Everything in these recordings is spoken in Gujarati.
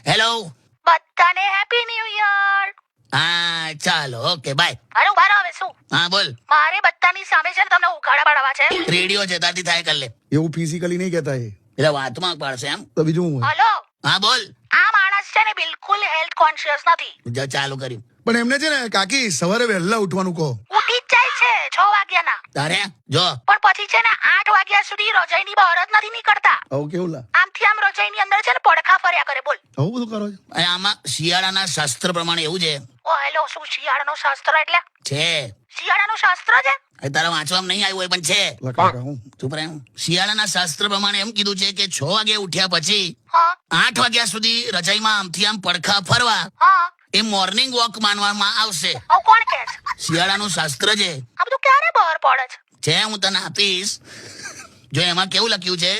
હેલો. બધાને હેપી ન્યુ યર. હા ચાલો, ઓકે બાય. અરે ઉભા રહો હવે શું હા બોલ. મારે બધાની સામે છે ને તમને ઉઘાડા પાડવા છે. રેડિયો છે તારથી થાય કર લે. એવું ફિઝિકલી નહીં કહેતા એ એટલે વાતમાં પાડશે એમ. તો બીજું હું હોય? હલો, હા બોલ. આ માણસ છે ને બિલકુલ હેલ્થ કોન્શિયસ નથી. જો ચાલુ કર્યું. પણ એમને છે ને કાકી સવારે વહેલા ઉઠવાનું કહો. ઉઠી જ જાય છે 6 વાગ્યાના, તારે જો પણ પછી છે ને 8 વાગ્યા સુધી રજાઈની બહાર જ નથી નીકળતા. આવું કેવું લા આમથી આમ રજાઈની અંદર છે ને પડખા ફર્યા કરે. બોલ. આવું બધું કરો છો? અને આમાં શિયાળાના શાસ્ત્ર પ્રમાણે એવું છે. ઓ હેલો, શું શિયાળાનો શાસ્ત્ર એટલે? છે શિયાળાનું શાસ્ત્ર છે? એ તારા વાંચવામાં નહીં આવ્યું હોય પણ છે. લા કાકા હું ચૂપ રહે. શિયાળાના શાસ્ત્ર પ્રમાણે એમ કીધું છે કે 6 વાગે ઉઠ્યા પછી હા 8 વાગ્યા સુધી રજાઈમાં આમથી આમ પડખા ફરવા હા. એ મોર્નિંગ વોક માનવામાં આવશે. આવું કોણ કહે છે? શિયાળાનું શાસ્ત્ર છે. આ બધું ક્યારે બહાર પડે છે? હું તને આપીશ. જો એમાં કેવું લખ્યું છે,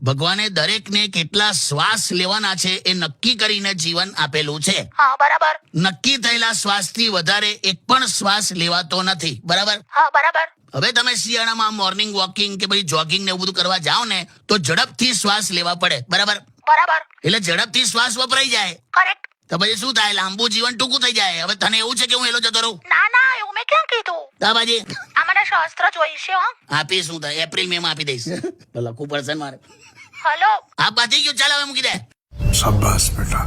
ભગવાને દરેકને કેટલા શ્વાસ લેવાના છે એ નક્કી કરીને જીવન આપેલું છે. હા બરાબર. નક્કી થયેલા શ્વાસથી વધારે એક પણ શ્વાસ લેવાતો નથી. બરાબર. હા બરાબર. હવે તમે શિયાળામાં મોર્નિંગ વોકિંગ કે પછી જોગિંગ ને એવું બધું કરવા જાઓ ને તો ઝડપથી શ્વાસ લેવા પડે. બરાબર. બરાબર. એટલે ઝડપથી શ્વાસ વપરાઈ જાય કરેક્ટ. તો પછી શું થાય, લાંબુ જીવન ટૂંકું થઈ જાય. હવે તને એવું છે કે હું એલો જતો રહું? ના ના, એવું મેં ક્યાં કીધું. દાબાજી આ મને શાસ્ત્ર જોઈશે. હા આપીશ હું તને એપ્રિલ મે માં આપી દઈશ. તો લખવું પડશે ને મારે. હલો. આ પતી ગયું, ચાલ હવે મૂકી દે. शाबाश बेटा।